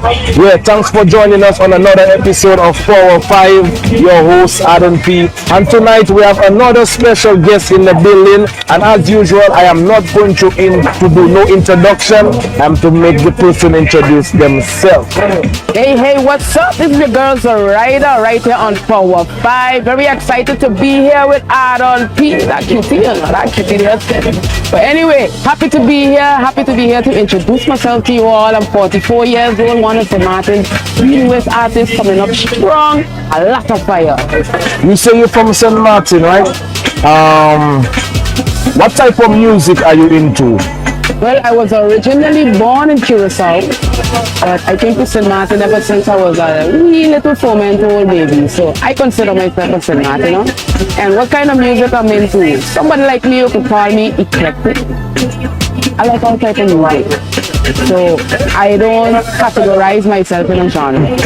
Yeah, thanks for joining us on another episode of Power 5, your host Adam P. And tonight we have another special guest in the building. And as usual, I am not going to do no introduction. I'm to make the person introduce themselves. Hey, what's up? This is your girl Zorydah right here on Power 5. Very excited to be here with Adam P. That cutie, But anyway, happy to be here to introduce myself to you all. I'm 44 years old, one of St. Martin's newest artists coming up strong, a lot of fire. You say you're from St. Martin, right? What type of music are you into? Well, I was originally born in Curacao, but I came to St. Martin ever since I was a wee little 4-month-old baby. So I consider myself a St. Martiner. And what kind of music I'm into? Somebody like me, you could call me eclectic. I like all type of music. So I don't categorize myself in a genre.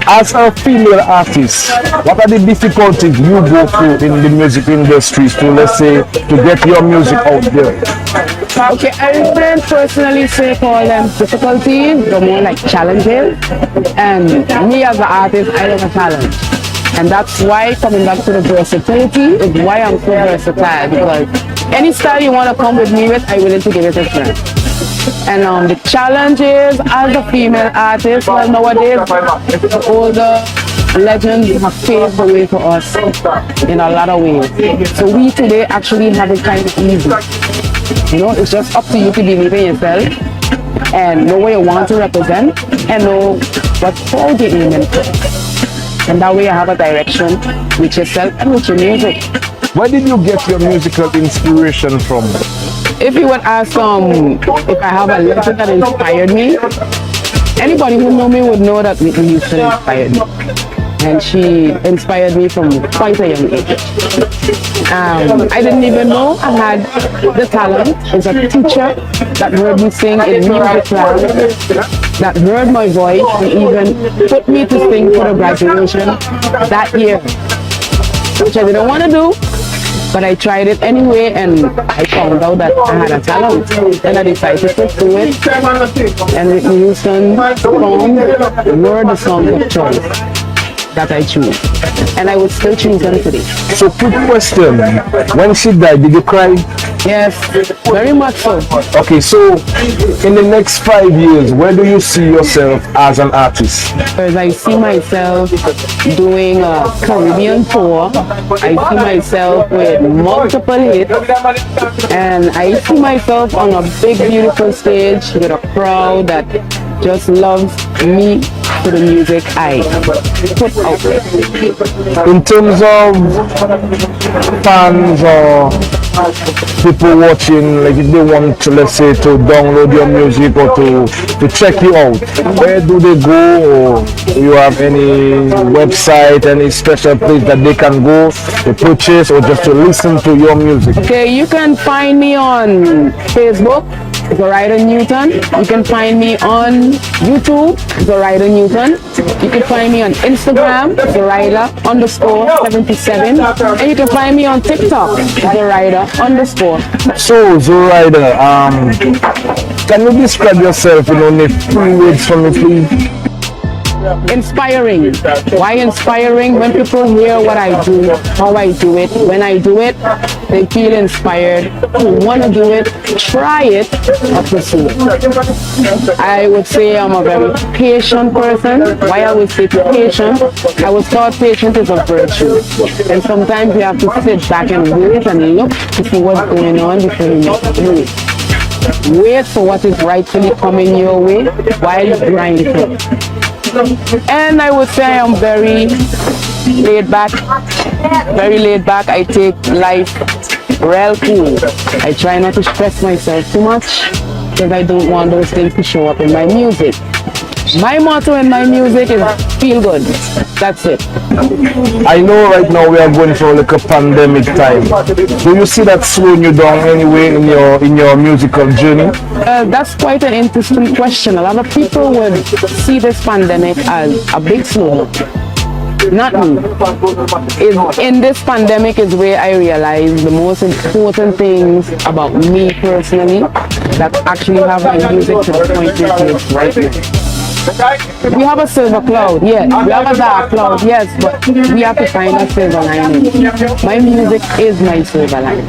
As a female artist, what are the difficulties you go through in the music industry to, let's say, to get your music out there? Okay, I wouldn't personally say call them difficulties, but more like challenges. And me as an artist, I love a challenge. And that's why, coming back to the versatility, is why I'm so versatile. Because any style you want to come with me with, I'm willing to give it a try. And the challenges as a female artist, well, nowadays, the older legends have paved the way for us in a lot of ways. So we today actually have it kind of easy. You know, it's just up to you to believe in yourself and know what you want to represent and know what crowd you're aiming for. And that way you have a direction with yourself and with your music. Where did you get your musical inspiration from? If you would ask if I have a legend that inspired me, anybody who know me would know that Whitney Houston inspired me. And she inspired me from quite a young age. I didn't even know I had the talent. It's a teacher that heard me sing in music class, that heard my voice and even put me to sing for the graduation that year, which I didn't want to do. But I tried it anyway and I found out that I had a talent and I decided to pursue it. And Whitney Houston song were the songs of choice that I choose. And I would still choose them today. So quick question, when she died, did you cry? Yes, very much so. Okay, so in the next 5 years, where do you see yourself as an artist? As I see myself doing a Caribbean tour, I see myself with multiple hits, and I see myself on a big beautiful stage with a crowd that just loves me for the music I put out there. In terms of fans or people watching, like if they want to, let's say, to download your music or to check you out, where do they go? Or do you have any website, any special place that they can go to purchase or just to listen to your music? Okay, you can find me on Facebook, Zorydah Newton. You can find me on YouTube, Zorydah Newton. You can find me on Instagram, Zorydah_77. And you can find me on TikTok, Zorydah_. So Zorydah, can you describe yourself in only 3 words for me, please? Inspiring. Why inspiring? When people hear what I do, how I do it, when I do it, they feel inspired to want to do it, try it, or pursue it. I would say I'm a very patient person. Why I would say patient? I was taught patience is a virtue. And sometimes you have to sit back and wait and look to see what's going on before you make a move. Wait for what is rightfully coming your way while you grind it. And I would say I am very laid back. I take life real cool. I try not to stress myself too much because I don't want those things to show up in my music. My motto in my music is feel good. That's it. I know right now we are going through like a pandemic time. Do you see that slowing you down anyway in your musical journey? That's quite an interesting question. A lot of people would see this pandemic as a big slowdown. Not me. In this pandemic is where I realized the most important things about me personally that actually have my music to the point where it is right now. We have a silver cloud, yes. We have a dark cloud, yes, but we have to find a silver lining. My music is my silver lining.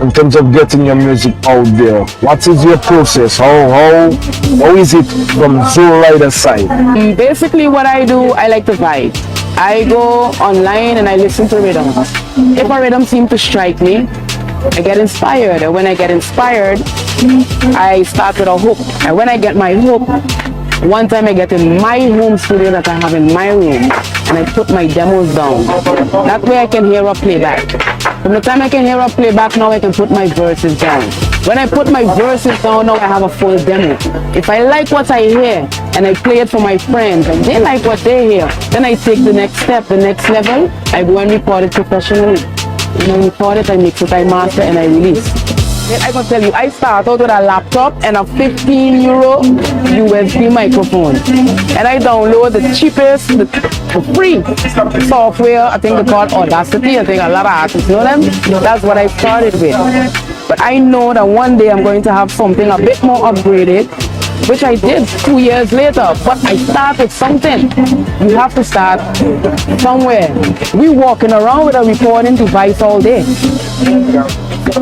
In terms of getting your music out there, what is your process? How is it from Zorydah's side? Basically what I do, I like to vibe. I go online and I listen to rhythms. If a rhythm seems to strike me, I get inspired. And when I get inspired, I start with a hook. And when I get my hook, one time I get in my home studio that I have in my room and I put my demos down. That way I can hear a playback. From the time I can hear a playback, now I can put my verses down. When I put my verses down, now I have a full demo. If I like what I hear and I play it for my friends and they like what they hear, then I take the next step, the next level. I go and record it professionally. When I record it, I mix it, I master, and I release. I can tell you, I start out with a laptop and a 15 euro USB microphone. And I download the cheapest, the free software, I think they call Audacity. I think a lot of artists know them. That's what I started with. But I know that one day I'm going to have something a bit more upgraded, which I did 2 years later. But I started something. You have to start somewhere. We walking around with a recording device all day.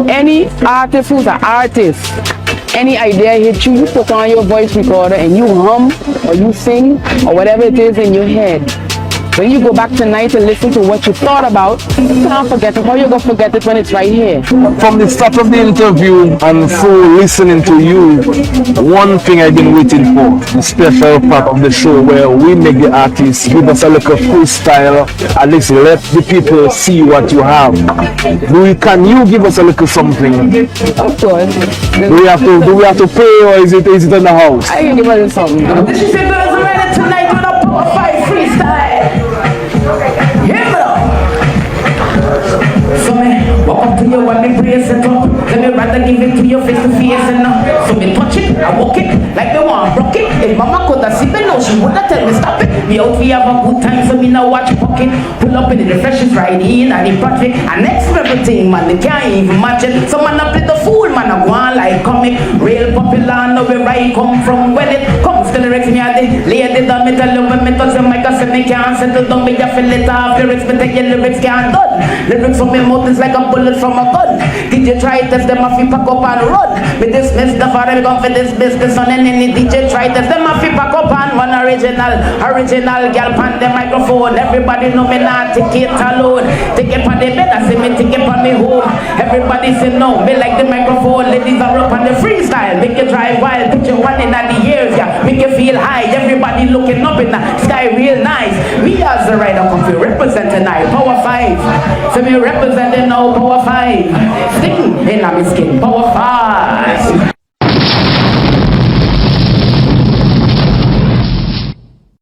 Any artist who's an artist, any idea hits you, you put on your voice recorder and you hum or you sing or whatever it is in your head. When you go back tonight and listen to what you thought about, you can't forget it. How you gonna forget it when it's right here? From the start of the interview and through listening to you, one thing I've been waiting for, the special part of the show where we make the artists give us a little freestyle, at least let the people see what you have. Can you give us a little something? Of course. Do we have to pay or is it in the house? I can give us something. This is ready tonight with a Power 5 freestyle. So me walk up to you and me brace it up. Let me rather give it to you face to face and so me touch it, I walk it like me want rock it. If mama could have seen me now, she would have tell me stop it. Me out we have a good time, so me now watch pocket. Pull up in the freshest right in and the project. And next everything man, they can't even match it. So man I play the fool, man I go on like comic. Real popular, know where I come from. When it comes to the lyrics, me a the lady done me tell you when me touch the mic, I say me can't settle down. Me just feel it off lyrics, me take your lyrics can't done. Lyrics from me mouth is like a bullet from a gun. Did you try test them if you pack up and run? Me dismiss the father, we come for this business on any DJ try test them if you pack up and one original girl pan the microphone. Everybody know me not take it alone. Take it on the bed, I say me take it on me home. Everybody say no, me like the microphone. Ladies are up on the freestyle, make you drive wild. Put your one in the ears, yeah, make you feel high. Everybody looking up in the sky real nice. Me as the rider come to represent tonight, Power 5. So me representing now Power 5. Sticking in my skin, Power 5.